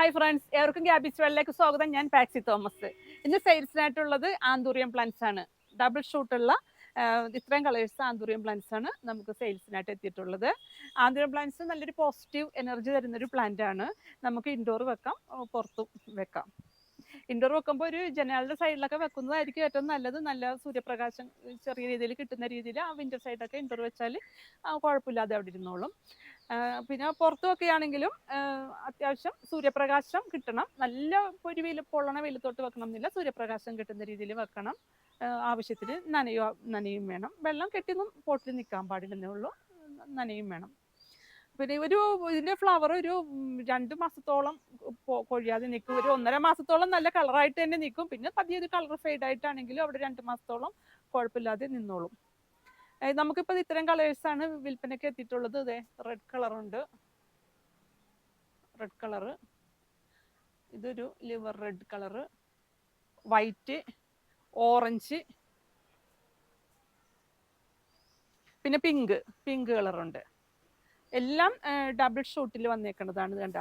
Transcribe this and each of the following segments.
Hi friends, ഏവർക്കും ഗ്യാബിസ് വെള്ളിലേക്ക് സ്വാഗതം. ഞാൻ പാക്സി തോമസ്. ഇന്ന് സെയിൽസിനായിട്ടുള്ളത് ആന്തൂറിയം പ്ലാന്റ്സ് ആണ്. ഡബിൾ ഷൂട്ടുള്ള ഇത്രയും കളേഴ്സ് ആന്തൂറിയം പ്ലാന്റ്സ് ആണ് നമുക്ക് സെയിൽസിനായിട്ട് എത്തിയിട്ടുള്ളത്. ആന്തൂറിയം പ്ലാന്റ്സ് നല്ലൊരു പോസിറ്റീവ് എനർജി തരുന്നൊരു പ്ലാന്റ് ആണ്. നമുക്ക് ഇൻഡോർ വെക്കാം, പുറത്തും വെക്കാം. ഇൻഡോർ വെക്കുമ്പോൾ ഒരു ജനലുടെ സൈഡിലൊക്കെ വെക്കുന്നതായിരിക്കും ഏറ്റവും നല്ലത്. നല്ല സൂര്യപ്രകാശം ചെറിയ രീതിയിൽ കിട്ടുന്ന രീതിയിൽ ആ വിൻഡോ സൈഡൊക്കെ ഇൻഡോർ വെച്ചാൽ കുഴപ്പമില്ലാതെ അവിടെ ഇരുന്നോളും. പിന്നെ പുറത്തുമൊക്കെ ആണെങ്കിലും അത്യാവശ്യം സൂര്യപ്രകാശം കിട്ടണം. നല്ല ഒരു പൊള്ളണ വെയിലത്തോട്ട് വെക്കണം എന്നില്ല, സൂര്യപ്രകാശം കിട്ടുന്ന രീതിയിൽ വെക്കണം. ആവശ്യത്തിന് നനയും വേണം. വെള്ളം കെട്ടിയൊന്നും പോട്ടിൽ നിൽക്കാൻ പാടില്ലെന്നേ ഉള്ളൂ, നനയും വേണം. പിന്നെ ഇതിന്റെ ഫ്ലവർ ഒരു 2 മാസത്തോളം കൊഴിയാതെ നിൽക്കും. ഒരു 1.5 മാസത്തോളം നല്ല കളറായിട്ട് തന്നെ നിൽക്കും. പിന്നെ പതിയെ ഒരു കളർ ഫെയ്ഡ് ആയിട്ടാണെങ്കിലും അവിടെ 2 മാസത്തോളം കുഴപ്പമില്ലാതെ നിന്നോളും. നമുക്കിപ്പോൾ ഇത്തരം കളേഴ്സാണ് വിൽപ്പനയ്ക്ക് എത്തിയിട്ടുള്ളത്. ഇതേ റെഡ് കളറുണ്ട്, റെഡ് കളറ്, ഇതൊരു liver red colour, white, orange, പിന്നെ പിങ്ക് കളറുണ്ട്. എല്ലാം ഡബിൾ ഷൂട്ടിൽ വന്നേക്കുന്നതാണ്. കണ്ട,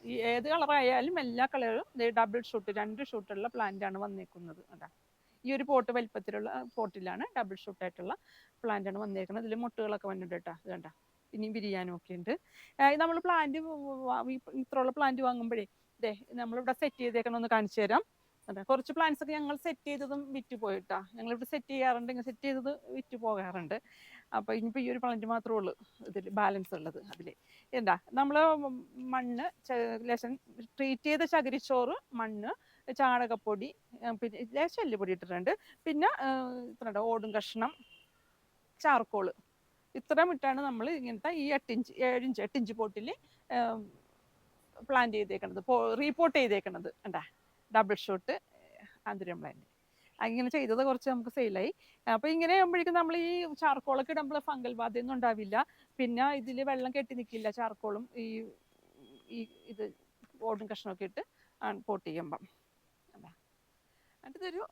ഈ ഏത് കളറായാലും എല്ലാ കളറും ഡബിൾ ഷൂട്ട്, 2 ഷൂട്ടുള്ള പ്ലാന്റ് ആണ് വന്നേക്കുന്നത്. കണ്ട, ഈ ഒരു പോട്ട് വലിപ്പത്തിലുള്ള പോട്ടിലാണ് ഡബിൾ ഷൂട്ടായിട്ടുള്ള പ്ലാന്റ് ആണ് വന്നേക്കുന്നത്. ഇതിൽ മുട്ടുകളൊക്കെ വന്നിട്ടുണ്ട് കേട്ടോ. ഇത് കണ്ട, ഇനിയും ബിരിയാനും ഒക്കെ ഉണ്ട്. നമ്മൾ പ്ലാന്റ് ഇത്രയുള്ള പ്ലാന്റ് വാങ്ങുമ്പോഴേ നമ്മളിവിടെ സെറ്റ് ചെയ്തേക്കണമെന്ന് കാണിച്ചു തരാം. അതെ, കുറച്ച് പ്ലാന്റ്സ് ഒക്കെ ഞങ്ങൾ സെറ്റ് ചെയ്തതും വിറ്റ് പോയിട്ടാ. ഞങ്ങളിവിടെ സെറ്റ് ചെയ്യാറുണ്ട്, ഇങ്ങനെ സെറ്റ് ചെയ്തത് വിറ്റ് പോകാറുണ്ട്. അപ്പോൾ ഇനിയിപ്പോൾ ഈ ഒരു പ്ലാന്റ് മാത്രമേ ഉള്ളൂ ഇതിൽ ബാലൻസ് ഉള്ളത്. അതിൽ എന്താ നമ്മൾ മണ്ണ്, ലേശം ട്രീറ്റ് ചെയ്ത ചകിരിച്ചോറ്, മണ്ണ്, ചാണകപ്പൊടി, പിന്നെ ലേശം എല്ലുപൊടി ഇട്ടിട്ടുണ്ട്. പിന്നെ ഓടും കഷ്ണം, ചാർക്കോള്, ഇത്രയും ഇട്ടാണ് നമ്മൾ ഇങ്ങനത്തെ ഈ 8 ഇഞ്ച് പോട്ടിൽ പ്ലാന്റ് ചെയ്തേക്കണത്, റീപോർട്ട് ചെയ്തേക്കണത്. എന്താ ഡബിൾ ഷോട്ട് ആന്തൂറിയം പ്ലാന്റ് അങ്ങനെ ചെയ്തത് കുറച്ച് നമുക്ക് സെയിലായി. അപ്പോൾ ഇങ്ങനെ ആകുമ്പോഴേക്കും നമ്മൾ ഈ ചാർക്കോളൊക്കെ ഇടുമ്പോൾ ഫംഗൽ ബാധയൊന്നും ഉണ്ടാവില്ല. പിന്നെ ഇതിൽ വെള്ളം കെട്ടി നിൽക്കില്ല. ചാർക്കോളും ഇത് ഓടും കഷ്ണമൊക്കെ ഇട്ട് പോട്ട് ചെയ്യുമ്പം. എന്നിട്ടൊരു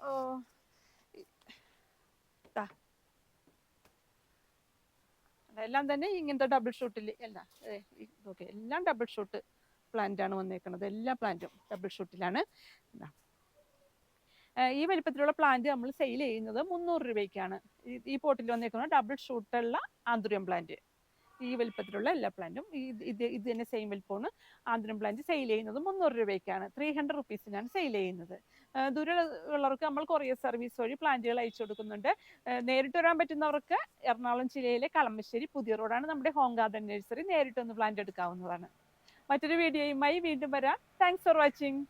എല്ലാം തന്നെ ഇങ്ങനത്തെ ഡബിൾ ഷൂട്ടിൽ എല്ലാം ഡബിൾ ഷൂട്ട് പ്ലാന്റ് ആണ് വന്നേക്കുന്നത്. എല്ലാ പ്ലാന്റും ഡബിൾ ഷൂട്ടിലാണ്. ഈ വലിപ്പത്തിലുള്ള പ്ലാന്റ് നമ്മൾ സെയിൽ ചെയ്യുന്നത് 300 രൂപയ്ക്കാണ്. ഈ പോട്ടിൽ വന്നേക്കുന്നത് ഡബിൾ ഷൂട്ടുള്ള ആന്തൂറിയം പ്ലാന്റ്. ഈ വലിപ്പത്തിലുള്ള എല്ലാ പ്ലാന്റും ഇത് തന്നെ സെയിം വലിപ്പമാണ്. ആന്തൂറിയം പ്ലാന്റ് സെയിൽ ചെയ്യുന്നത് 300 രൂപയ്ക്കാണ്. 300 റുപ്പീസിനാണ് സെയിൽ ചെയ്യുന്നത്. ദൂരെ ഉള്ളവർക്ക് നമ്മൾ കൊറിയർ സർവീസ് വഴി പ്ലാന്റുകൾ അയച്ചു കൊടുക്കുന്നുണ്ട്. നേരിട്ട് വരാൻ പറ്റുന്നവർക്ക് എറണാകുളം ജില്ലയിലെ കളമശ്ശേരി പുതിയ റോഡാണ് നമ്മുടെ ഹോം ഗാർഡൻ നഴ്സറി. നേരിട്ട് ഒന്ന് പ്ലാന്റ് എടുക്കാവുന്നതാണ്. മറ്റൊരു വീഡിയോയുമായി വീണ്ടും വരാം. Thanks for watching.